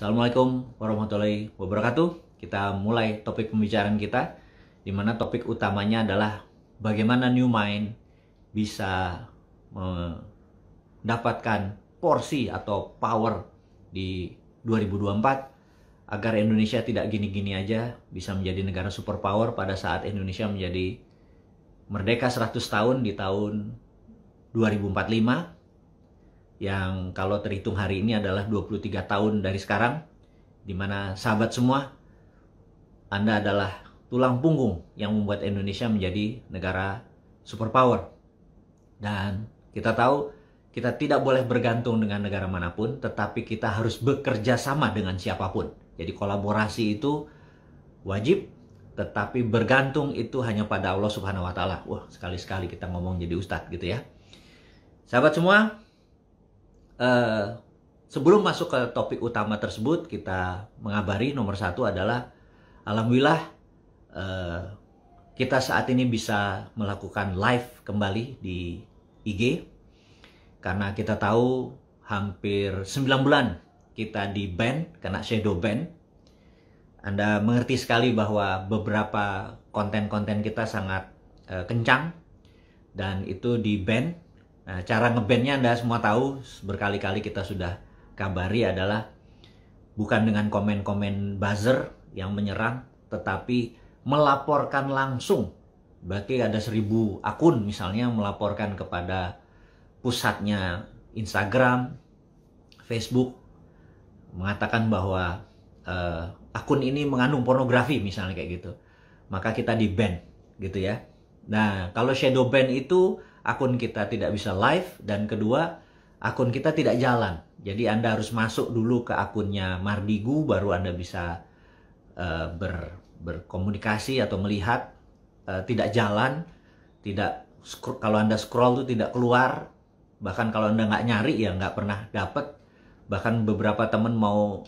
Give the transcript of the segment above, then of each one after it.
Assalamualaikum warahmatullahi wabarakatuh. Kita mulai topik pembicaraan kita, di mana topik utamanya adalah bagaimana New Mind bisa mendapatkan porsi atau power di 2024 agar Indonesia tidak gini-gini aja, bisa menjadi negara superpower pada saat Indonesia menjadi merdeka 100 tahun di tahun 2045. Yang kalau terhitung hari ini adalah 23 tahun dari sekarang, di mana sahabat semua, Anda adalah tulang punggung yang membuat Indonesia menjadi negara superpower. Dan kita tahu kita tidak boleh bergantung dengan negara manapun, tetapi kita harus bekerja sama dengan siapapun. Jadi kolaborasi itu wajib, tetapi bergantung itu hanya pada Allah Subhanahu wa Ta'ala. Wah, sekali-sekali kita ngomong jadi ustadz gitu ya. Sahabat semua, sebelum masuk ke topik utama tersebut, kita mengabari nomor satu adalah alhamdulillah kita saat ini bisa melakukan live kembali di IG, karena kita tahu hampir 9 bulan kita di ban karena shadow ban. Anda mengerti sekali bahwa beberapa konten-konten kita sangat kencang dan itu di ban. Nah, cara ngebannya Anda semua tahu, berkali-kali kita sudah kabari, adalah bukan dengan komen-komen buzzer yang menyerang, tetapi melaporkan langsung. Berarti ada 1000 akun misalnya melaporkan kepada pusatnya Instagram, Facebook, mengatakan bahwa akun ini mengandung pornografi misalnya kayak gitu. Maka kita di ban gitu ya. Nah, kalau shadow ban itu akun kita tidak bisa live, dan kedua, akun kita tidak jalan. Jadi Anda harus masuk dulu ke akunnya Mardigu, baru Anda bisa berkomunikasi atau melihat. Tidak jalan, kalau Anda scroll itu tidak keluar. Bahkan kalau Anda nggak nyari ya nggak pernah dapet. Bahkan beberapa teman mau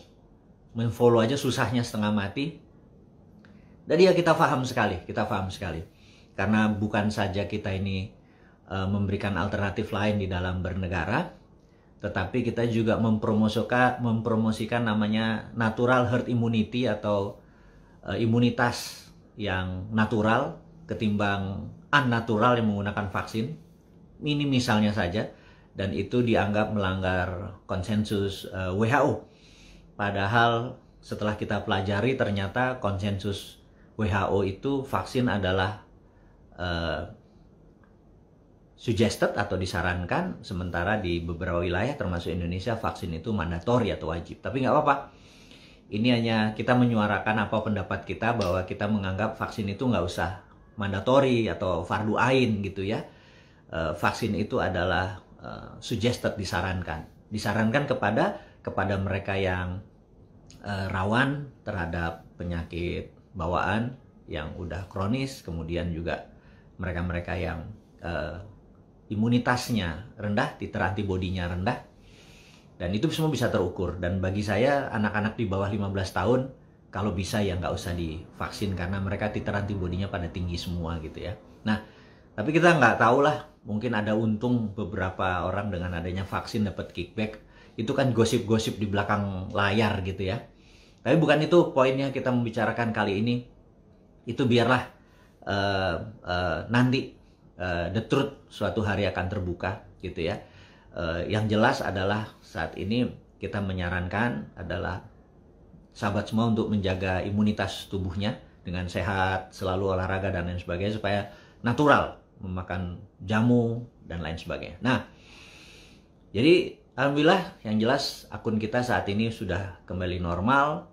men-follow aja susahnya setengah mati. Jadi ya kita paham sekali. Karena bukan saja kita ini memberikan alternatif lain di dalam bernegara, tetapi kita juga mempromosikan namanya natural herd immunity atau imunitas yang natural ketimbang unnatural yang menggunakan vaksin. Ini misalnya saja, dan itu dianggap melanggar konsensus WHO. Padahal setelah kita pelajari ternyata konsensus WHO itu vaksin adalah suggested atau disarankan, sementara di beberapa wilayah termasuk Indonesia vaksin itu mandatori atau wajib. Tapi nggak apa-apa, ini hanya kita menyuarakan apa pendapat kita, bahwa kita menganggap vaksin itu nggak usah mandatori atau fardu ain gitu ya. Vaksin itu adalah suggested, disarankan kepada mereka yang rawan terhadap penyakit bawaan yang udah kronis, kemudian juga mereka-mereka yang imunitasnya rendah, titer antibodinya rendah, dan itu semua bisa terukur. Dan bagi saya, anak-anak di bawah 15 tahun kalau bisa ya nggak usah divaksin, karena mereka titer antibodinya pada tinggi semua gitu ya. Nah, tapi kita nggak tahu lah, mungkin ada untung beberapa orang dengan adanya vaksin dapat kickback. Itu kan gosip-gosip di belakang layar gitu ya. Tapi bukan itu poinnya kita membicarakan kali ini. Itu biarlah nanti the truth suatu hari akan terbuka gitu ya. Yang jelas adalah saat ini kita menyarankan adalah sahabat semua untuk menjaga imunitas tubuhnya dengan sehat, selalu olahraga dan lain sebagainya, supaya natural, memakan jamu dan lain sebagainya. Nah, jadi alhamdulillah yang jelas akun kita saat ini sudah kembali normal.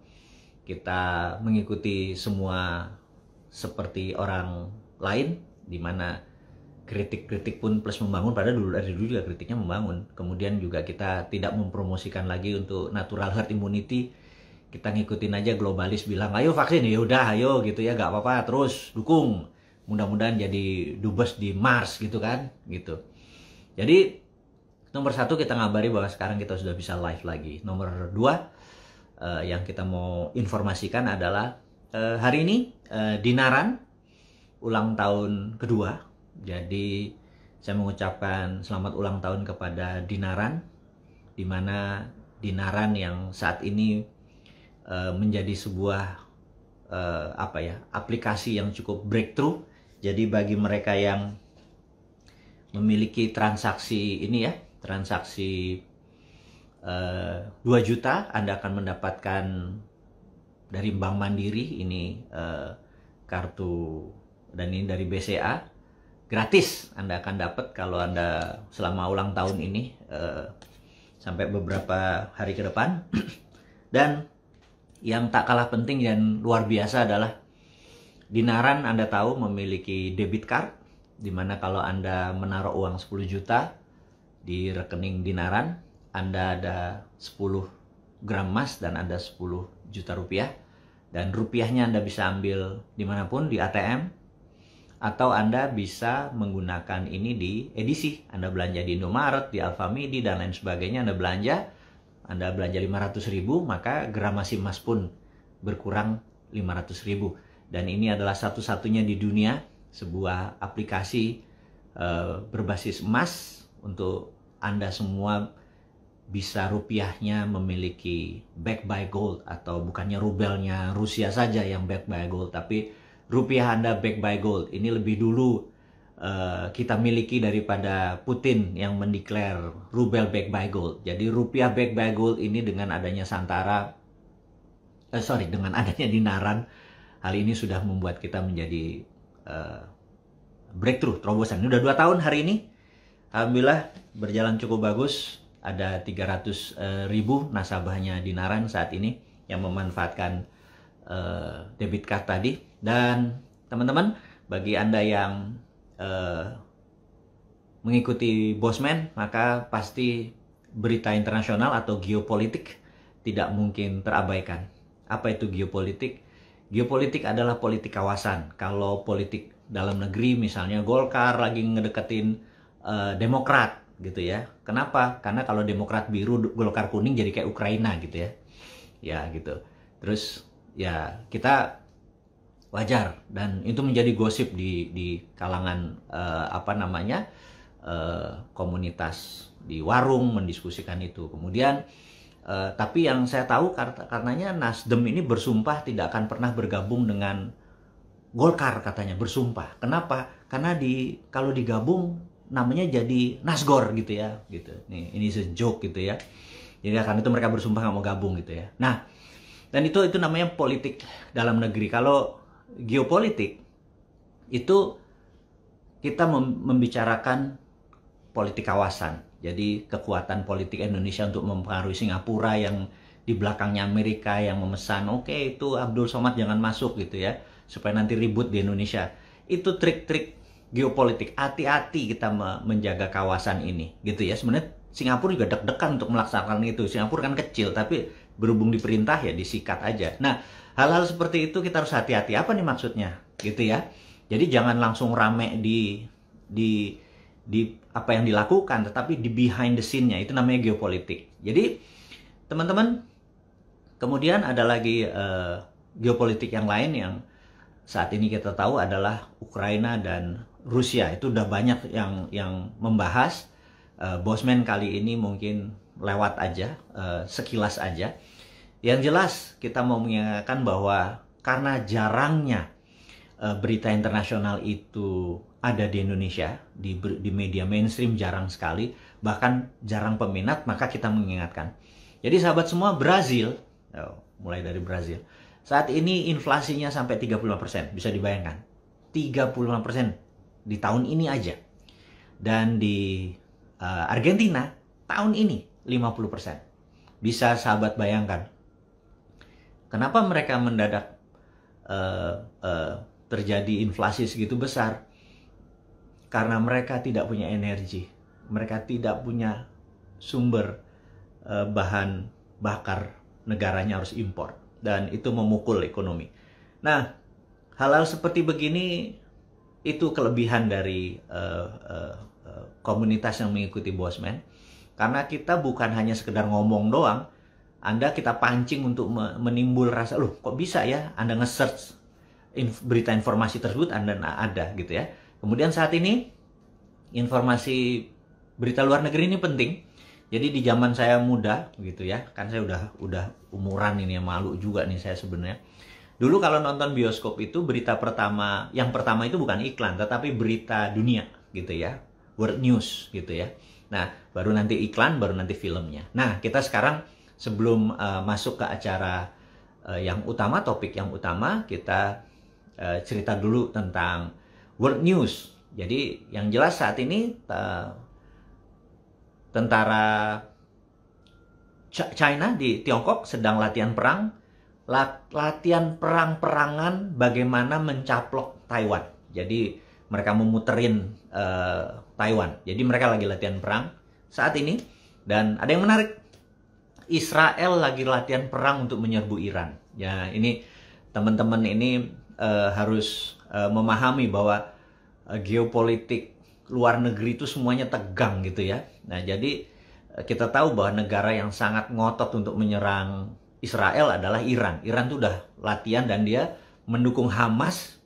Kita mengikuti semua seperti orang lain, di mana kritik-kritik pun plus membangun, padahal dari dulu juga kritiknya membangun. Kemudian juga kita tidak mempromosikan lagi untuk natural herd immunity. Kita ngikutin aja globalis bilang ayo vaksin, ya udah ayo gitu ya, gak apa-apa, terus dukung. Mudah-mudahan jadi dubes di Mars gitu kan, gitu. Jadi nomor satu, kita ngabari bahwa sekarang kita sudah bisa live lagi. Nomor dua, yang kita mau informasikan adalah hari ini Dinaran ulang tahun kedua. Jadi saya mengucapkan selamat ulang tahun kepada Dinaran, di mana Dinaran yang saat ini menjadi sebuah aplikasi yang cukup breakthrough. Jadi bagi mereka yang memiliki transaksi ini ya, transaksi 2 juta, Anda akan mendapatkan dari Bank Mandiri ini kartu, dan ini dari BCA gratis Anda akan dapat kalau Anda selama ulang tahun ini sampai beberapa hari ke depan. Dan yang tak kalah penting dan luar biasa adalah Dinaran, Anda tahu, memiliki debit card, dimana kalau Anda menaruh uang 10 juta di rekening Dinaran, Anda ada 10 gram emas dan ada 10 juta rupiah. Dan rupiahnya Anda bisa ambil dimanapun, di ATM, atau Anda bisa menggunakan ini di edisi. Anda belanja di Indomaret, di Alfamidi, dan lain sebagainya. Anda belanja 500.000, maka gramasi emas pun berkurang 500.000. Dan ini adalah satu-satunya di dunia sebuah aplikasi berbasis emas untuk Anda semua bisa rupiahnya memiliki back by gold, atau bukannya rubelnya Rusia saja yang back by gold, tapi rupiah Anda back by gold. Ini lebih dulu kita miliki daripada Putin yang mendeklar rubel back by gold. Jadi rupiah back by gold ini dengan adanya dengan adanya Dinaran, hal ini sudah membuat kita menjadi breakthrough, terobosan. Ini udah 2 tahun hari ini. Alhamdulillah berjalan cukup bagus. Ada 300.000 nasabahnya Dinaran saat ini yang memanfaatkan debit card tadi. Dan teman-teman, bagi Anda yang mengikuti Bosman, maka pasti berita internasional atau geopolitik tidak mungkin terabaikan. Apa itu geopolitik? Geopolitik adalah politik kawasan. Kalau politik dalam negeri, misalnya Golkar lagi ngedeketin Demokrat gitu ya. Kenapa? Karena kalau Demokrat biru, Golkar kuning, jadi kayak Ukraina gitu ya. Ya gitu. Terus ya kita wajar, dan itu menjadi gosip di kalangan komunitas di warung mendiskusikan itu. Kemudian tapi yang saya tahu karenanya Nasdem ini bersumpah tidak akan pernah bergabung dengan Golkar, katanya bersumpah. Kenapa? Karena kalau digabung namanya jadi Nasgor gitu ya, gitu. Ini joke gitu ya. Jadi karena itu mereka bersumpah nggak mau gabung gitu ya. Nah, dan itu namanya politik dalam negeri. Kalau geopolitik itu kita membicarakan politik kawasan. Jadi kekuatan politik Indonesia untuk mempengaruhi Singapura yang di belakangnya Amerika yang memesan, oke, itu Abdul Somad jangan masuk gitu ya, supaya nanti ribut di Indonesia. Itu trik-trik geopolitik. Hati-hati kita menjaga kawasan ini gitu ya. Sebenarnya Singapura juga deg-degan untuk melaksanakan itu. Singapura kan kecil, tapi berhubung diperintah ya disikat aja. Nah, hal-hal seperti itu kita harus hati-hati. Apa nih maksudnya gitu ya. Jadi jangan langsung rame di apa yang dilakukan, tetapi di behind the scene-nya, itu namanya geopolitik. Jadi teman-teman, kemudian ada lagi geopolitik yang lain yang saat ini kita tahu adalah Ukraina dan Rusia. Itu udah banyak yang membahas. Bosman kali ini mungkin lewat aja, sekilas aja. Yang jelas kita mau mengingatkan bahwa karena jarangnya berita internasional itu ada di Indonesia, di media mainstream jarang sekali, bahkan jarang peminat, maka kita mengingatkan. Jadi sahabat semua, Brazil, mulai dari Brazil, saat ini inflasinya sampai 35%, bisa dibayangkan. 35% di tahun ini aja. Dan di Argentina, tahun ini 50%. Bisa sahabat bayangkan, kenapa mereka mendadak terjadi inflasi segitu besar? Karena mereka tidak punya energi, mereka tidak punya sumber bahan bakar, negaranya harus impor, dan itu memukul ekonomi. Nah, hal-hal seperti begini itu kelebihan dari komunitas yang mengikuti Bosman, karena kita bukan hanya sekedar ngomong doang. Anda kita pancing untuk menimbul rasa, loh kok bisa ya Anda nge-search berita informasi tersebut, Anda ada gitu ya. Kemudian saat ini informasi berita luar negeri ini penting, Jadi di zaman saya muda gitu ya, kan saya udah umuran ini ya, malu juga nih saya sebenarnya. Dulu kalau nonton bioskop itu berita pertama, yang pertama itu bukan iklan, tetapi berita dunia gitu ya, world news gitu ya. Nah, baru nanti iklan, baru nanti filmnya. Nah, kita sekarang sebelum masuk ke acara yang utama, topik yang utama, kita cerita dulu tentang world news. Jadi yang jelas saat ini tentara China di Tiongkok sedang latihan perang, latihan perang-perangan bagaimana mencaplok Taiwan. Jadi mereka memuterin Taiwan. Jadi mereka lagi latihan perang saat ini. Dan ada yang menarik, Israel lagi latihan perang untuk menyerbu Iran. Ya, ini teman-teman ini harus memahami bahwa geopolitik luar negeri itu semuanya tegang gitu ya. Nah, jadi kita tahu bahwa negara yang sangat ngotot untuk menyerang Israel adalah Iran. Iran tuh udah latihan dan dia mendukung Hamas.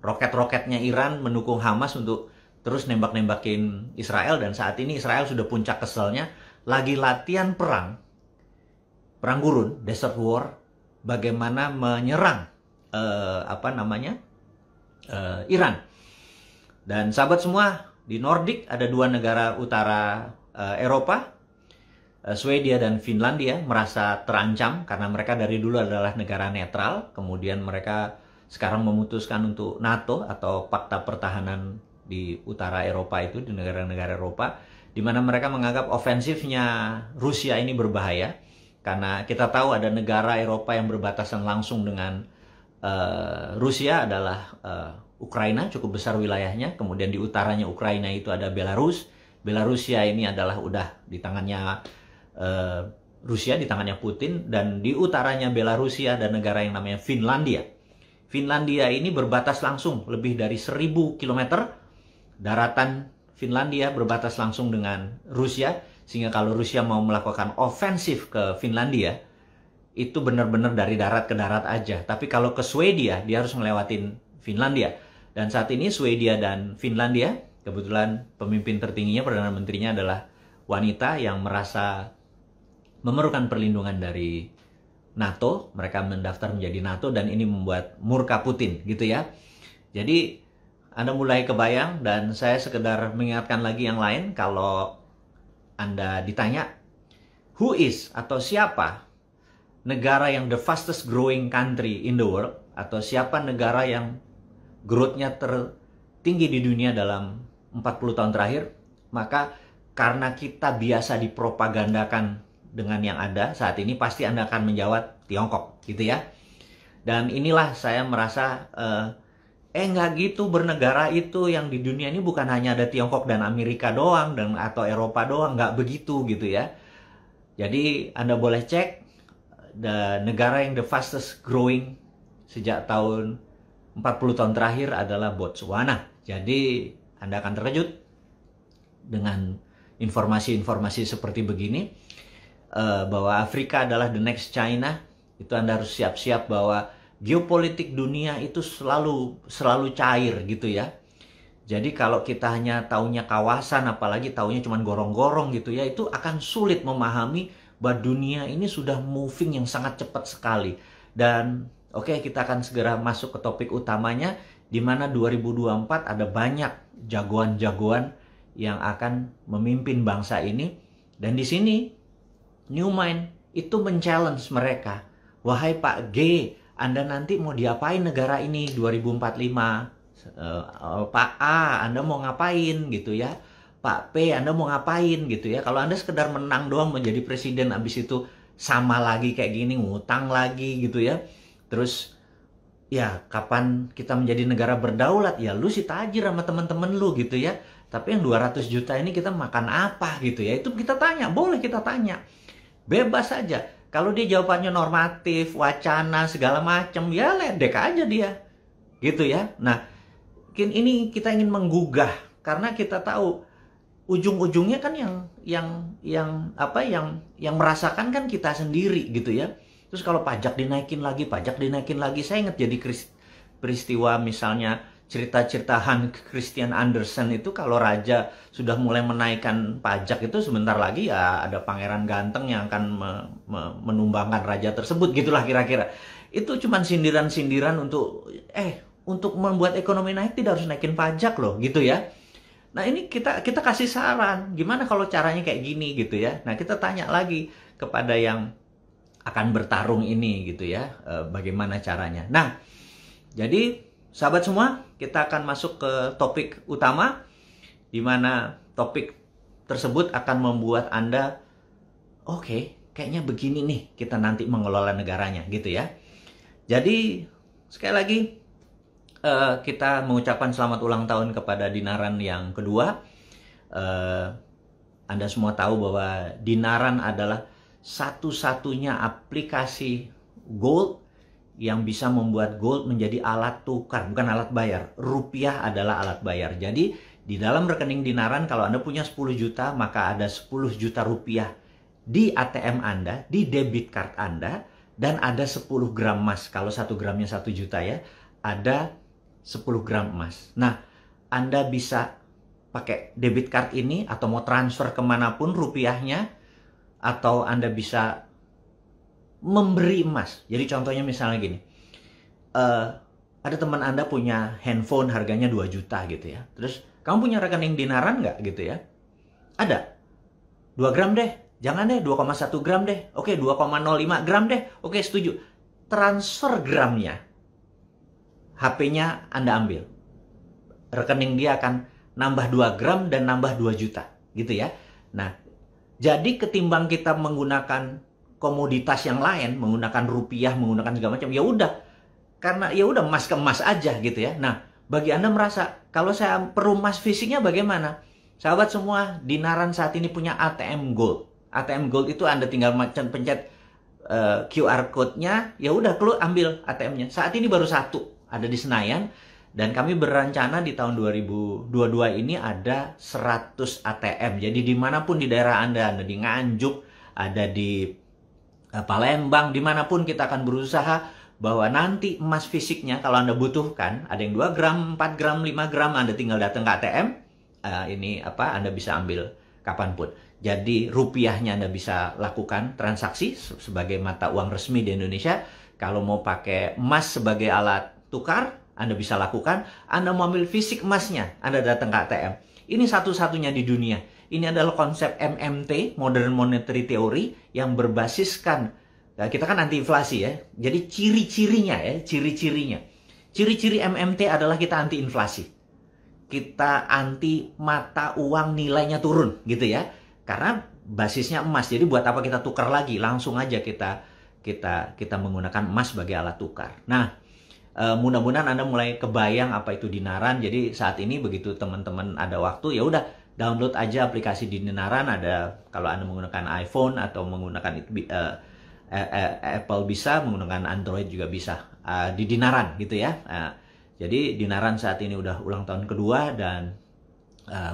Roket-roketnya Iran mendukung Hamas untuk terus nembak-nembakin Israel. Dan saat ini Israel sudah puncak keselnya, lagi latihan perang gurun, desert war, bagaimana menyerang Iran. Dan sahabat semua, di Nordik ada dua negara utara Eropa, Swedia dan Finlandia, merasa terancam karena mereka dari dulu adalah negara netral. Kemudian mereka sekarang memutuskan untuk NATO atau Pakta Pertahanan di utara Eropa itu, di negara-negara Eropa, di mana mereka menganggap ofensifnya Rusia ini berbahaya. Karena kita tahu ada negara Eropa yang berbatasan langsung dengan Rusia adalah Ukraina, cukup besar wilayahnya. Kemudian di utaranya Ukraina itu ada Belarus. Belarusia ini adalah udah di tangannya Rusia, di tangannya Putin. Dan di utaranya Belarusia ada negara yang namanya Finlandia. Finlandia ini berbatas langsung lebih dari 1000 km. Daratan Finlandia berbatas langsung dengan Rusia. Sehingga kalau Rusia mau melakukan ofensif ke Finlandia, itu benar-benar dari darat ke darat aja. Tapi kalau ke Swedia, dia harus ngelewatin Finlandia. Dan saat ini Swedia dan Finlandia, kebetulan pemimpin tertingginya, Perdana Menterinya adalah wanita yang merasa memerlukan perlindungan dari NATO. Mereka mendaftar menjadi NATO dan ini membuat murka Putin gitu ya. Jadi Anda mulai kebayang, dan saya sekedar mengingatkan lagi yang lain, kalau Anda ditanya who is atau siapa negara yang the fastest growing country in the world, atau siapa negara yang growth-nya tertinggi di dunia dalam 40 tahun terakhir, maka karena kita biasa dipropagandakan dengan yang ada saat ini, pasti Anda akan menjawab Tiongkok gitu ya. Dan inilah saya merasa nggak gitu, bernegara itu yang di dunia ini bukan hanya ada Tiongkok dan Amerika doang dan atau Eropa doang, nggak begitu gitu ya. Jadi Anda boleh cek, negara yang the fastest growing sejak tahun 40 tahun terakhir adalah Botswana. Jadi Anda akan terkejut dengan informasi-informasi seperti begini, bahwa Afrika adalah the next China. Itu Anda harus siap-siap bahwa geopolitik dunia itu selalu cair gitu ya. Jadi kalau kita hanya taunya kawasan, apalagi taunya cuma gorong-gorong gitu ya, itu akan sulit memahami bahwa dunia ini sudah moving yang sangat cepat sekali. Dan oke, kita akan segera masuk ke topik utamanya, di mana 2024 ada banyak jagoan-jagoan yang akan memimpin bangsa ini. Dan di sini New Mind itu men-challenge mereka. Wahai Pak G, Anda nanti mau diapain negara ini 2045? Pak A, Anda mau ngapain gitu ya? Pak P, Anda mau ngapain gitu ya? Kalau Anda sekedar menang doang menjadi presiden, abis itu sama lagi kayak gini, ngutang lagi gitu ya. Terus ya kapan kita menjadi negara berdaulat? Ya lu sih tajir sama temen-temen lu gitu ya. Tapi yang 200 juta ini kita makan apa gitu ya? Itu kita tanya, boleh kita tanya. Bebas saja. Kalau dia jawabannya normatif, wacana, segala macam, ya ledek aja dia. Gitu ya. Nah, ini kita ingin menggugah karena kita tahu ujung-ujungnya kan yang merasakan kan kita sendiri gitu ya. Terus kalau pajak dinaikin lagi, saya ingat jadi peristiwa misalnya cerita-cerita Hans Christian Andersen itu kalau raja sudah mulai menaikkan pajak itu sebentar lagi ya ada pangeran ganteng yang akan menumbangkan raja tersebut, gitulah kira-kira. Itu cuman sindiran-sindiran untuk membuat ekonomi naik tidak harus naikin pajak loh, gitu ya. Nah ini kita kasih saran, gimana kalau caranya kayak gini gitu ya. Nah kita tanya lagi kepada yang akan bertarung ini gitu ya, bagaimana caranya. Nah jadi sahabat semua, kita akan masuk ke topik utama, di mana topik tersebut akan membuat Anda, oke, kayaknya begini nih kita nanti mengelola negaranya gitu ya. Jadi sekali lagi kita mengucapkan selamat ulang tahun kepada Dinaran yang kedua. Anda semua tahu bahwa Dinaran adalah satu-satunya aplikasi gold yang bisa membuat gold menjadi alat tukar, bukan alat bayar. Rupiah adalah alat bayar. Jadi di dalam rekening Dinaran kalau Anda punya 10 juta, maka ada 10 juta rupiah di ATM Anda, di debit card Anda, dan ada 10 gram emas. Kalau 1 gramnya 1 juta ya, ada 10 gram emas. Nah, Anda bisa pakai debit card ini atau mau transfer kemanapun rupiahnya, atau Anda bisa memberi emas. Jadi contohnya misalnya gini, ada teman Anda punya handphone harganya 2 juta gitu ya. Terus kamu punya rekening Dinaran nggak gitu ya? Ada. 2 gram deh. Jangan deh 2,1 gram deh. Oke 2,05 gram deh. Oke setuju. Transfer gramnya. HP-nya Anda ambil. Rekening dia akan nambah 2 gram dan nambah 2 juta. Gitu ya. Nah, jadi ketimbang kita menggunakan komoditas yang lain, menggunakan rupiah, menggunakan segala macam, ya udah, karena ya udah emas ke emas aja gitu ya. Nah, bagi Anda merasa kalau saya perlu emas fisiknya bagaimana? Sahabat semua, Dinaran saat ini punya ATM Gold. ATM Gold itu Anda tinggal pencet QR code-nya, ya udah keluar ambil ATM-nya. Saat ini baru satu ada di Senayan, dan kami berencana di tahun 2022 ini ada 100 ATM. Jadi dimanapun di daerah Anda di Nganjuk, ada di Palembang, dimanapun kita akan berusaha bahwa nanti emas fisiknya kalau Anda butuhkan, ada yang 2 gram, 4 gram, 5 gram, Anda tinggal datang ke ATM, Anda bisa ambil kapanpun. Jadi rupiahnya Anda bisa lakukan transaksi sebagai mata uang resmi di Indonesia. Kalau mau pakai emas sebagai alat tukar, Anda bisa lakukan. Anda mau ambil fisik emasnya, Anda datang ke ATM. Ini satu-satunya di dunia. Ini adalah konsep MMT, Modern Monetary Theory, yang berbasiskan, kita kan anti inflasi ya. Jadi ciri-cirinya ya, ciri-cirinya. Ciri-ciri MMT adalah kita anti inflasi. Kita anti mata uang nilainya turun gitu ya. Karena basisnya emas. Jadi buat apa kita tukar lagi? Langsung aja kita menggunakan emas sebagai alat tukar. Nah, mudah-mudahan Anda mulai kebayang apa itu Dinaran. Jadi saat ini begitu teman-teman ada waktu, ya udah download aja aplikasi Dinaran. Ada kalau Anda menggunakan iPhone atau menggunakan Apple bisa, menggunakan Android juga bisa. Di Dinaran gitu ya. Jadi Dinaran saat ini udah ulang tahun kedua, dan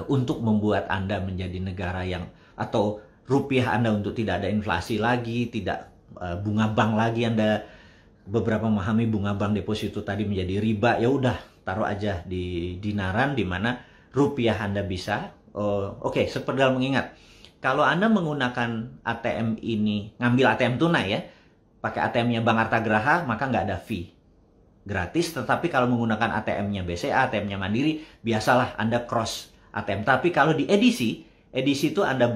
untuk membuat Anda menjadi negara yang, atau rupiah Anda untuk tidak ada inflasi lagi, tidak bunga bank lagi. Anda beberapa memahami bunga bank deposito tadi menjadi riba, ya udah taruh aja di Dinaran, di mana rupiah Anda bisa. Oke, sekedar mengingat, kalau Anda menggunakan ATM ini, ngambil ATM tunai ya, pakai ATM-nya Bank Artagraha, maka nggak ada fee. Gratis, tetapi kalau menggunakan ATM-nya BCA, ATM-nya Mandiri, biasalah Anda cross ATM. Tapi kalau di edisi itu Anda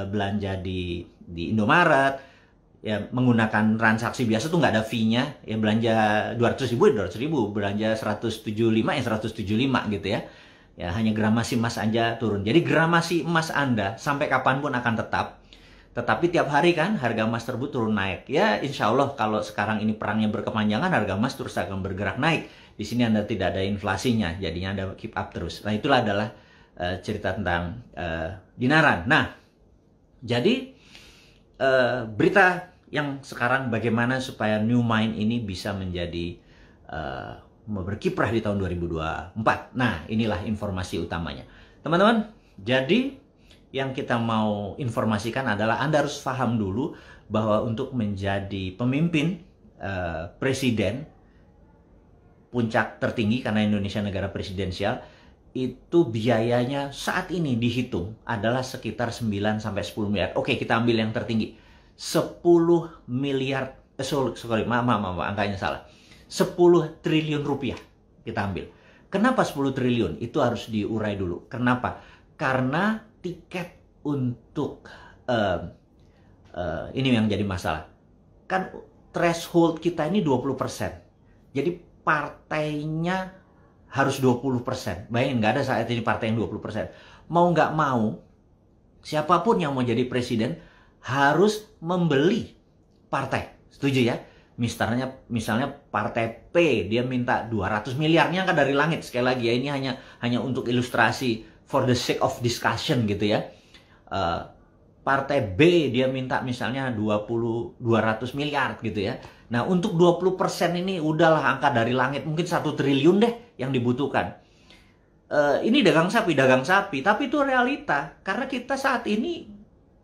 belanja di Indomaret, ya menggunakan transaksi biasa tuh nggak ada fee-nya. Ya belanja 200.000 ya 200.000, belanja 175 ya 175 gitu ya. Ya hanya gramasi emas aja turun. Jadi gramasi emas Anda sampai kapanpun akan tetap. Tetapi tiap hari kan harga emas tersebut turun naik. Ya insya Allah kalau sekarang ini perangnya berkepanjangan, harga emas terus akan bergerak naik. Di sini Anda tidak ada inflasinya, jadinya Anda keep up terus. Nah itulah adalah cerita tentang Dinaran. Nah jadi berita yang sekarang bagaimana supaya New Mind ini bisa menjadi berkiprah di tahun 2024. Nah, inilah informasi utamanya. Teman-teman, jadi yang kita mau informasikan adalah Anda harus paham dulu bahwa untuk menjadi pemimpin presiden puncak tertinggi karena Indonesia negara presidensial, itu biayanya saat ini dihitung adalah sekitar 9 sampai 10 miliar. Oke, kita ambil yang tertinggi. 10 miliar, sorry, maaf, angkanya salah. 10 triliun rupiah kita ambil. Kenapa 10 triliun? Itu harus diurai dulu. Kenapa? Karena tiket untuk ini yang jadi masalah. Kan threshold kita ini 20%. Jadi partainya harus 20%. Bayangin, nggak ada saat ini partai yang 20%. Mau nggak mau, siapapun yang mau jadi presiden harus membeli partai. Setuju ya? Misalnya partai P, dia minta 200 miliarnya kan dari langit. Sekali lagi ya, ini hanya untuk ilustrasi for the sake of discussion gitu ya. Partai B dia minta misalnya 200 miliar gitu ya. Nah, untuk 20% ini udahlah angka dari langit, mungkin 1 triliun deh yang dibutuhkan. Ini dagang sapi, tapi itu realita. Karena kita saat ini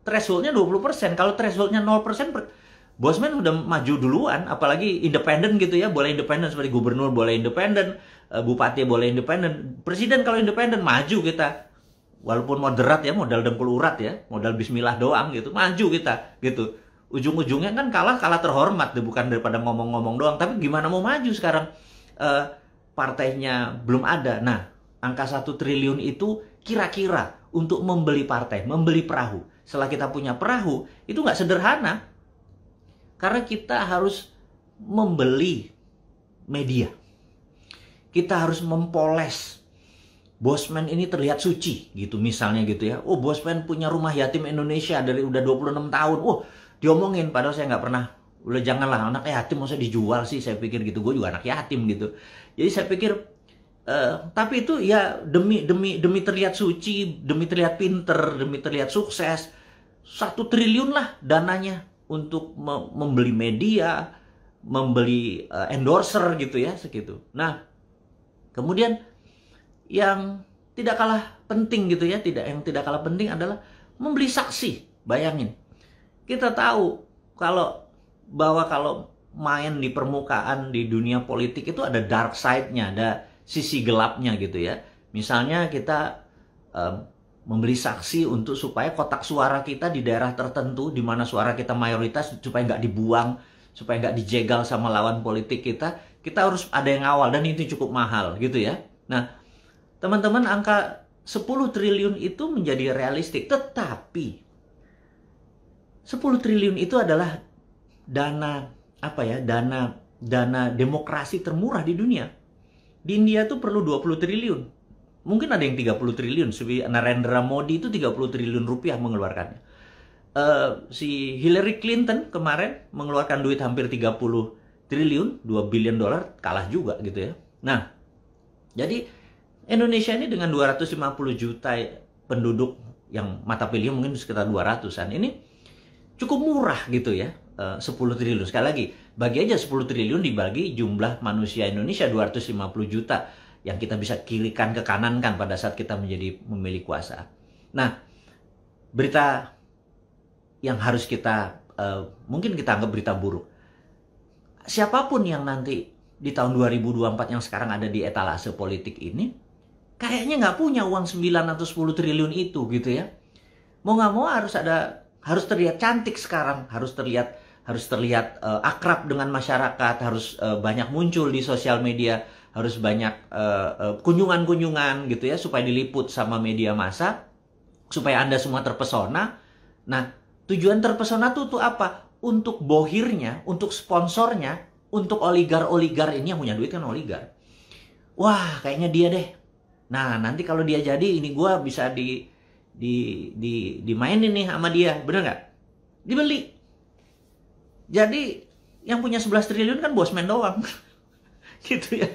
thresholdnya 20%. Kalau thresholdnya 0%, Bosman udah maju duluan, apalagi independen gitu ya. Boleh independen seperti gubernur boleh independen, bupati boleh independen. Presiden kalau independen maju kita. Walaupun moderat ya, modal dengkul urat ya, modal bismillah doang gitu, maju kita gitu. Ujung-ujungnya kan kalah terhormat deh, bukan daripada ngomong-ngomong doang. Tapi gimana mau maju sekarang? Partainya belum ada. Nah, angka 1 triliun itu kira-kira untuk membeli partai, membeli perahu. Setelah kita punya perahu, itu nggak sederhana. Karena kita harus membeli media. Kita harus mempoles. Bosman ini terlihat suci gitu misalnya gitu ya. Oh, Bosman punya rumah yatim Indonesia dari udah 26 tahun. Oh, diomongin padahal saya nggak pernah. Udah janganlah, anak yatim masa dijual sih, saya pikir gitu. Gue juga anak yatim gitu. Jadi saya pikir tapi itu ya demi terlihat suci, demi terlihat pinter, demi terlihat sukses. 1 triliun lah dananya untuk membeli media, membeli endorser gitu ya, segitu. Nah, kemudian yang tidak kalah penting gitu ya, yang tidak kalah penting adalah membeli saksi. Bayangin, kita tahu bahwa kalau main di permukaan di dunia politik itu ada dark side-nya, ada sisi gelapnya gitu ya. Misalnya kita membeli saksi untuk supaya kotak suara kita di daerah tertentu di mana suara kita mayoritas supaya nggak dibuang, supaya nggak dijegal sama lawan politik kita harus ada yang ngawal, dan itu cukup mahal gitu ya. Nah, teman-teman, angka 10 triliun itu menjadi realistik, tetapi 10 triliun itu adalah dana demokrasi termurah di dunia. Di India tuh perlu 20 triliun. Mungkin ada yang 30 triliun. Narendra Modi itu 30 triliun rupiah mengeluarkannya. Si Hillary Clinton kemarin mengeluarkan duit hampir 30 triliun, 2 billion dolar, kalah juga gitu ya. Nah, jadi Indonesia ini dengan 250 juta penduduk yang mata pilih mungkin sekitar 200-an. Ini cukup murah gitu ya, 10 triliun. Sekali lagi, bagi aja 10 triliun dibagi jumlah manusia Indonesia 250 juta yang kita bisa kirikan ke kanan kan pada saat kita menjadi memilih kuasa. Nah, berita yang harus kita, mungkin kita anggap berita buruk. Siapapun yang nanti di tahun 2024 yang sekarang ada di etalase politik ini, kayaknya nggak punya uang 9 atau 10 triliun itu gitu ya. Mau nggak mau harus terlihat cantik sekarang, harus terlihat akrab dengan masyarakat, harus banyak muncul di sosial media, harus banyak kunjungan-kunjungan gitu ya, supaya diliput sama media massa, supaya Anda semua terpesona. Nah, tujuan terpesona tuh apa? Untuk bohirnya, untuk sponsornya, untuk oligar-oligar ini yang punya duit kan oligar. Wah, kayaknya dia deh. Nah, nanti kalau dia jadi, ini gue bisa dimainin nih sama dia, bener nggak? Dibeli. Jadi yang punya 11 triliun kan Bosman doang, gitu ya.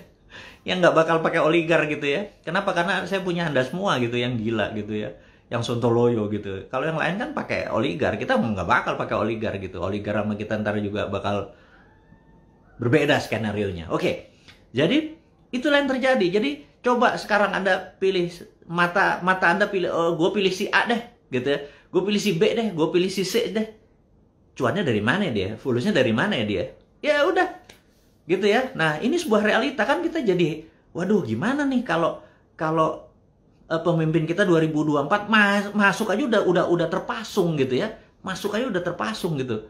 Yang nggak bakal pakai oligar gitu ya. Kenapa? Karena saya punya Anda semua gitu yang gila gitu ya, yang sontoloyo gitu. Kalau yang lain kan pakai oligar, kita nggak bakal pakai oligar gitu. Oligar sama kita ntar juga bakal berbeda skenario-nya. Oke, jadi itulah yang terjadi. Jadi coba sekarang Anda pilih, mata Anda pilih, gue pilih si A deh, gitu ya. Gue pilih si B deh, gue pilih si C deh. Cuannya dari mana dia? Fulusnya dari mana ya dia? Ya udah, gitu ya. Nah, ini sebuah realita kan, kita jadi waduh gimana nih kalau kalau pemimpin kita 2024 masuk aja udah terpasung gitu ya. Masuk aja udah terpasung gitu.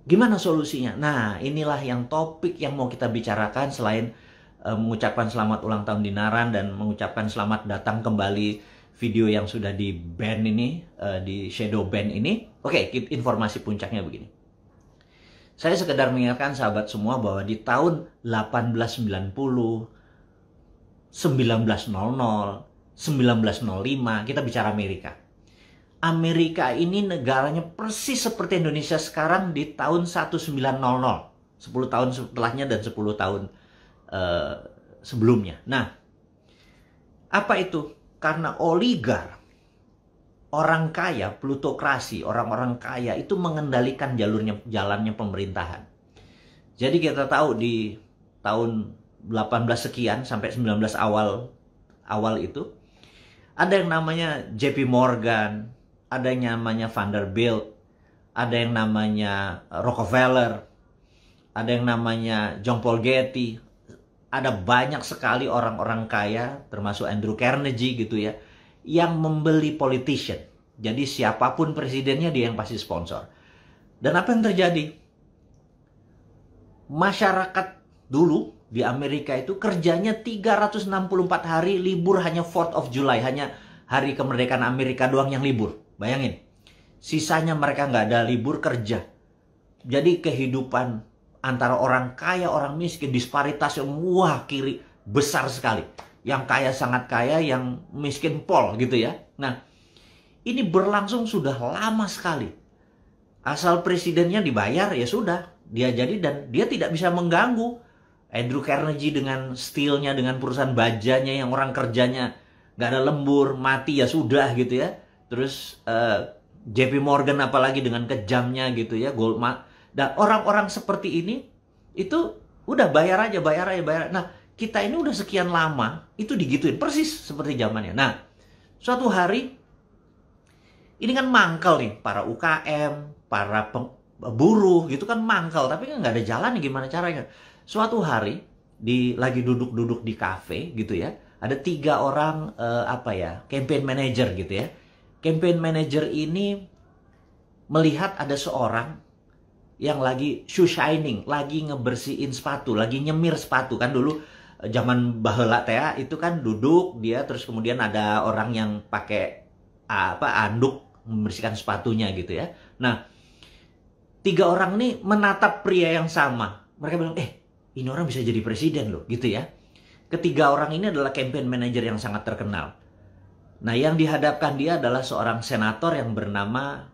Gimana solusinya? Nah, inilah yang topik yang mau kita bicarakan selain mengucapkan selamat ulang tahun Dinaran dan mengucapkan selamat datang kembali video yang sudah di ban ini, di shadow ban ini. Oke, informasi puncaknya begini. Saya sekedar mengingatkan sahabat semua bahwa di tahun 1890, 1900, 1905, kita bicara Amerika. Amerika ini negaranya persis seperti Indonesia sekarang di tahun 1900. 10 tahun setelahnya dan 10 tahun sebelumnya. Nah, apa itu? Karena oligar, orang kaya, plutokrasi, orang-orang kaya itu mengendalikan jalannya pemerintahan. Jadi kita tahu di tahun 18 sekian sampai 19 awal itu ada yang namanya JP Morgan, ada yang namanya Vanderbilt, ada yang namanya Rockefeller, ada yang namanya John Paul Getty. Ada banyak sekali orang-orang kaya, termasuk Andrew Carnegie gitu ya, yang membeli politician. Jadi siapapun presidennya dia yang pasti sponsor. Dan apa yang terjadi? Masyarakat dulu di Amerika itu kerjanya 364 hari, libur hanya 4th of July, hanya hari kemerdekaan Amerika doang yang libur. Bayangin, sisanya mereka nggak ada libur kerja. Jadi kehidupan antara orang kaya, orang miskin, disparitas yang kiri besar sekali. Yang kaya sangat kaya, yang miskin pol gitu ya. Nah, ini berlangsung sudah lama sekali. Asal presidennya dibayar ya sudah, dia jadi dan dia tidak bisa mengganggu. Andrew Carnegie dengan steelnya, dengan perusahaan bajanya yang orang kerjanya nggak ada lembur, mati ya sudah gitu ya. Terus JP Morgan apalagi dengan kejamnya gitu ya, Goldman. Dan orang-orang seperti ini itu udah bayar aja. Nah, kita ini udah sekian lama itu digituin persis seperti zamannya. Nah, suatu hari ini kan mangkal nih para UKM, para buruh gitu kan mangkal, tapi kan nggak ada jalan nih gimana caranya. Suatu hari lagi duduk-duduk di kafe gitu ya, ada 3 orang campaign manager gitu ya. Campaign manager ini melihat ada seorang yang lagi shoe shining, lagi ngebersihin sepatu, lagi nyemir sepatu. Kan dulu zaman baheula teh itu kan duduk dia, terus kemudian ada orang yang pakai anduk membersihkan sepatunya gitu ya. Nah, 3 orang nih menatap pria yang sama. Mereka bilang, ini orang bisa jadi presiden loh gitu ya. Ketiga orang ini adalah campaign manager yang sangat terkenal. Nah, yang dihadapkan dia adalah seorang senator yang bernama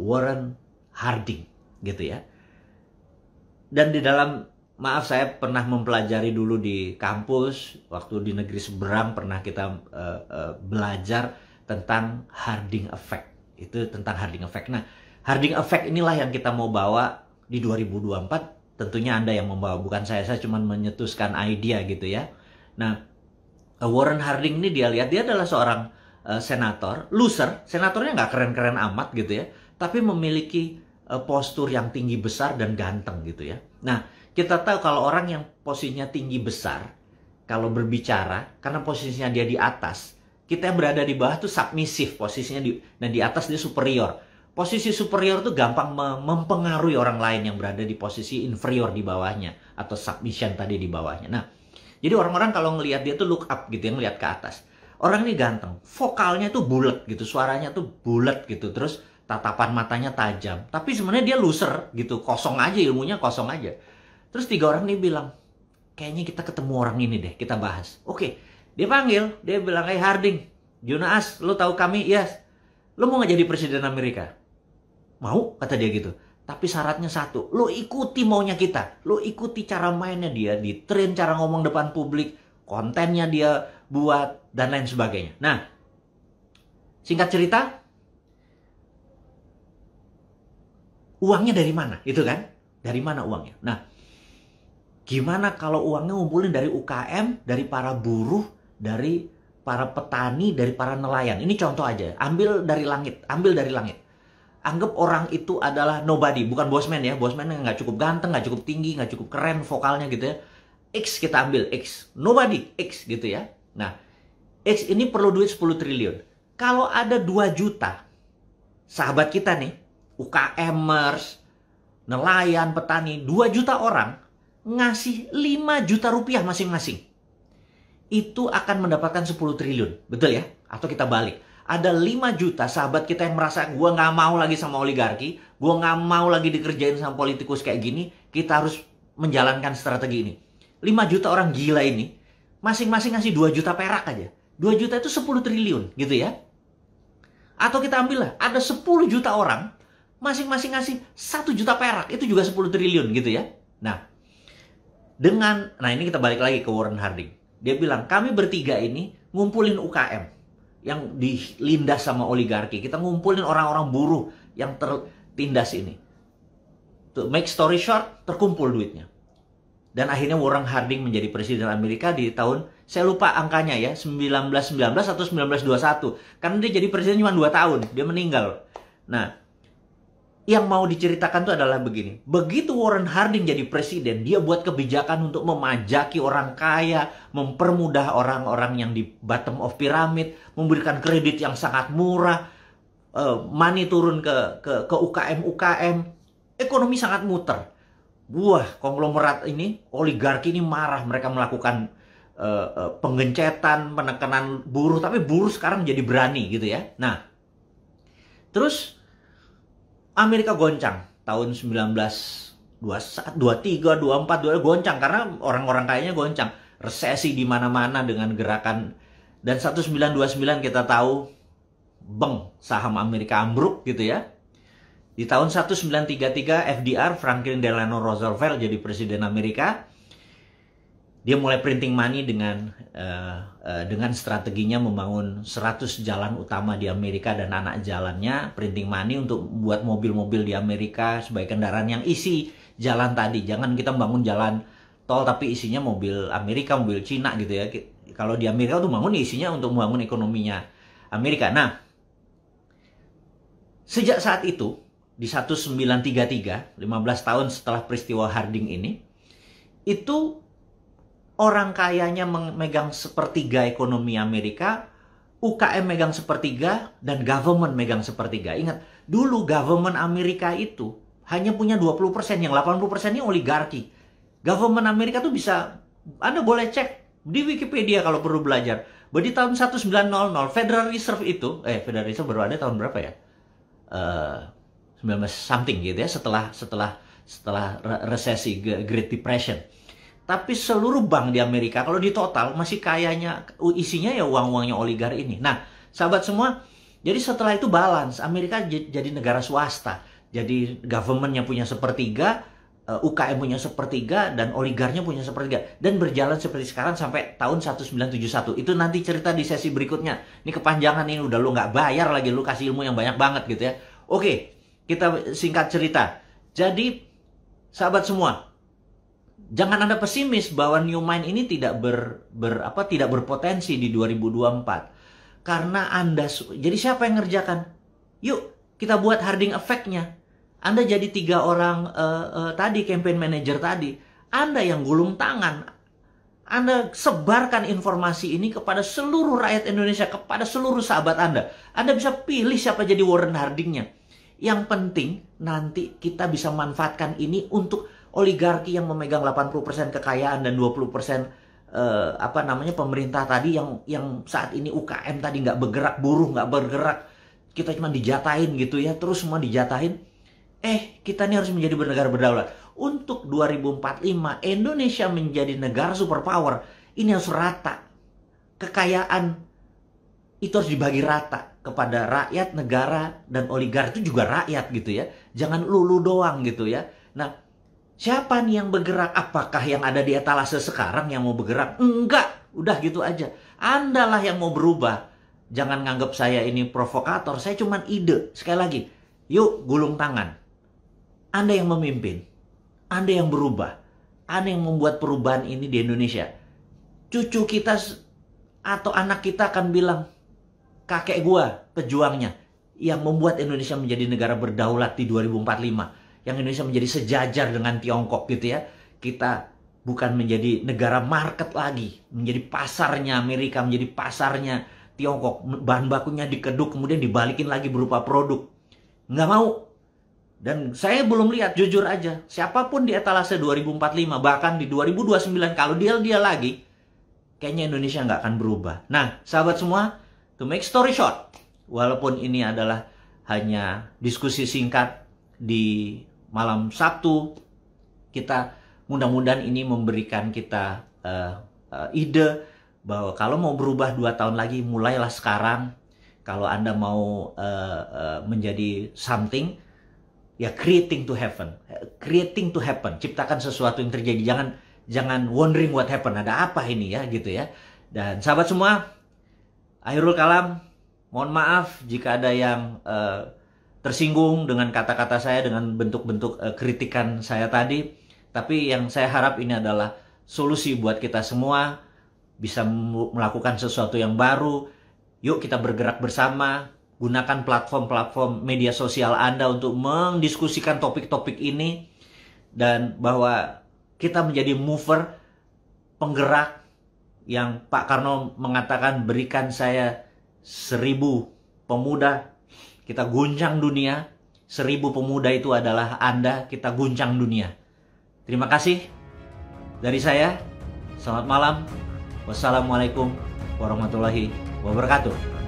Warren Harding gitu ya. Dan di dalam, maaf saya pernah mempelajari dulu di kampus, waktu di negeri seberang pernah kita belajar tentang Harding Effect. Itu tentang Harding Effect. Nah, Harding Effect inilah yang kita mau bawa di 2024. Tentunya Anda yang membawa, bukan saya cuma menyetuskan ide gitu ya. Nah, Warren Harding ini dia adalah seorang senator, loser, senatornya nggak keren-keren amat gitu ya, tapi memiliki postur yang tinggi besar dan ganteng gitu ya. Nah, kita tahu kalau orang yang posisinya tinggi besar, kalau berbicara, karena posisinya dia di atas, kita yang berada di bawah tuh submisif posisinya, dan di atas dia superior. Posisi superior tuh gampang mempengaruhi orang lain yang berada di posisi inferior di bawahnya, atau submission tadi di bawahnya. Nah, jadi orang-orang kalau ngelihat dia tuh look up gitu ya, ngelihat ke atas. Orang ini ganteng, vokalnya tuh bulat gitu, suaranya tuh bulat gitu, terus tatapan matanya tajam. Tapi sebenarnya dia loser gitu, kosong aja ilmunya, kosong aja. Terus 3 orang ini bilang, kayaknya kita ketemu orang ini deh, kita bahas. Oke, dia panggil, dia bilang, Harding, Jonas, lo tahu kami? Yes. Lo mau nggak jadi presiden Amerika? Mau, kata dia gitu. Tapi syaratnya satu, lo ikuti maunya kita. Lo ikuti cara mainnya dia, di-train cara ngomong depan publik, kontennya dia buat, dan lain sebagainya. Nah, singkat cerita, uangnya dari mana? Itu kan? Dari mana uangnya? Nah, gimana kalau uangnya ngumpulin dari UKM, dari para buruh, dari para petani, dari para nelayan? Ini contoh aja. Ambil dari langit. Anggap orang itu adalah nobody, bukan bosman ya. Bosman yang nggak cukup ganteng, nggak cukup tinggi, nggak cukup keren vokalnya gitu ya. X kita ambil, X. Nobody, X gitu ya. Nah, X ini perlu duit 10 triliun. Kalau ada 2 juta, sahabat kita nih, UKMers, nelayan, petani, 2 juta orang, ngasih 5 juta rupiah masing-masing. Itu akan mendapatkan 10 triliun, betul ya? Atau kita balik. Ada 5 juta sahabat kita yang merasa gue nggak mau lagi sama oligarki, gue nggak mau lagi dikerjain sama politikus kayak gini, kita harus menjalankan strategi ini. 5 juta orang gila ini, masing-masing ngasih 2 juta perak aja. 2 juta itu 10 triliun gitu ya. Atau kita ambil lah, ada 10 juta orang, masing-masing ngasih 1 juta perak, itu juga 10 triliun gitu ya. Nah, ini kita balik lagi ke Warren Harding. Dia bilang, kami bertiga ini ngumpulin UKM yang dilindas sama oligarki. Kita ngumpulin orang-orang buruh yang tertindas ini. To make story short, terkumpul duitnya. Dan akhirnya Warren Harding menjadi presiden Amerika di tahun, saya lupa angkanya ya, 1919 atau 1921. Karena dia jadi presiden cuma 2 tahun, dia meninggal. Nah, yang mau diceritakan itu adalah begini. Begitu Warren Harding jadi presiden, dia buat kebijakan untuk memajaki orang kaya, mempermudah orang-orang yang di bottom of pyramid, memberikan kredit yang sangat murah, money turun ke UKM-UKM, ekonomi sangat muter. Wah, konglomerat ini, oligarki ini marah, mereka melakukan penggencetan, penekanan buruh, tapi buruh sekarang jadi berani gitu ya. Nah, terus Amerika goncang tahun 1923, 24, goncang karena orang-orang kayanya goncang. Resesi di mana-mana dengan gerakan, dan 1929 kita tahu saham Amerika ambruk gitu ya. Di tahun 1933 FDR, Franklin Delano Roosevelt, jadi presiden Amerika. Dia mulai printing money dengan strateginya membangun 100 jalan utama di Amerika dan anak jalannya, printing money untuk buat mobil-mobil di Amerika sebagai kendaraan yang isi jalan tadi. Jangan kita bangun jalan tol tapi isinya mobil Amerika, mobil Cina gitu ya. Kalau di Amerika tuh bangun isinya untuk membangun ekonominya Amerika. Nah, sejak saat itu di 1933, 15 tahun setelah peristiwa Harding ini, itu orang kayanya memegang sepertiga ekonomi Amerika, UKM megang sepertiga, dan government megang sepertiga. Ingat, dulu government Amerika itu hanya punya 20%, yang 80%-nya oligarki. Government Amerika tuh bisa, Anda boleh cek di Wikipedia kalau perlu belajar. Bahwa di tahun 1900, Federal Reserve itu, Federal Reserve baru ada tahun berapa ya? 19 something gitu ya, setelah resesi Great Depression. Tapi seluruh bank di Amerika, kalau di total, masih kayanya, isinya ya uang-uangnya oligarki ini. Nah, sahabat semua, jadi setelah itu balance. Amerika jadi negara swasta. Jadi government-nya punya sepertiga, UKM punya sepertiga, dan oligarnya punya sepertiga. Dan berjalan seperti sekarang sampai tahun 1971. Itu nanti cerita di sesi berikutnya. Ini kepanjangan ini, udah lu nggak bayar lagi, lu kasih ilmu yang banyak banget gitu ya. Oke, kita singkat cerita. Jadi, sahabat semua, jangan Anda pesimis bahwa New Mind ini tidak berpotensi di 2024. Karena jadi siapa yang ngerjakan? Yuk, kita buat Harding Effect-nya. Anda jadi 3 orang tadi, campaign manager tadi. Anda yang gulung tangan. Anda sebarkan informasi ini kepada seluruh rakyat Indonesia, kepada seluruh sahabat Anda. Anda bisa pilih siapa jadi Warren Harding-nya. Yang penting, nanti kita bisa manfaatkan ini untuk oligarki yang memegang 80% kekayaan dan 20% pemerintah tadi yang saat ini UKM tadi nggak bergerak, buruh nggak bergerak, kita cuma dijatahin gitu ya, terus semua dijatahin. Kita ini harus menjadi negara berdaulat. Untuk 2045 Indonesia menjadi negara superpower, ini harus rata. Kekayaan itu harus dibagi rata kepada rakyat, negara, dan oligarki itu juga rakyat gitu ya. Jangan lulu doang gitu ya. Nah, siapa nih yang bergerak? Apakah yang ada di etalase sekarang yang mau bergerak? Enggak, udah gitu aja. Andalah yang mau berubah. Jangan nganggap saya ini provokator, saya cuma ide. Sekali lagi, yuk gulung tangan. Anda yang memimpin, Anda yang berubah, Anda yang membuat perubahan ini di Indonesia. Cucu kita atau anak kita akan bilang, kakek gua pejuangnya. yang membuat Indonesia menjadi negara berdaulat di 2045, yang Indonesia menjadi sejajar dengan Tiongkok gitu ya. Kita bukan menjadi negara market lagi, menjadi pasarnya Amerika, menjadi pasarnya Tiongkok, bahan bakunya dikeduk kemudian dibalikin lagi berupa produk. Nggak mau. Dan saya belum lihat, jujur aja, siapapun di etalase 2045, bahkan di 2029 kalau dia lagi, kayaknya Indonesia nggak akan berubah. Nah, sahabat semua, to make story short, walaupun ini adalah hanya diskusi singkat di malam Sabtu, kita mudah-mudahan ini memberikan kita ide bahwa kalau mau berubah 2 tahun lagi, mulailah sekarang. Kalau Anda mau menjadi something, ya creating to happen, ciptakan sesuatu yang terjadi. Jangan wondering what happen, ada apa ini ya gitu ya. Dan sahabat semua, akhirul kalam, mohon maaf jika ada yang tersinggung dengan kata-kata saya, dengan bentuk-bentuk kritikan saya tadi. Tapi yang saya harap ini adalah solusi buat kita semua, bisa melakukan sesuatu yang baru. Yuk kita bergerak bersama, gunakan platform-platform media sosial Anda untuk mendiskusikan topik-topik ini. Dan bahwa kita menjadi mover, penggerak, yang Pak Karno mengatakan berikan saya 1000 pemuda, kita guncang dunia. 1000 pemuda itu adalah Anda, kita guncang dunia. Terima kasih dari saya. Selamat malam. Wassalamualaikum warahmatullahi wabarakatuh.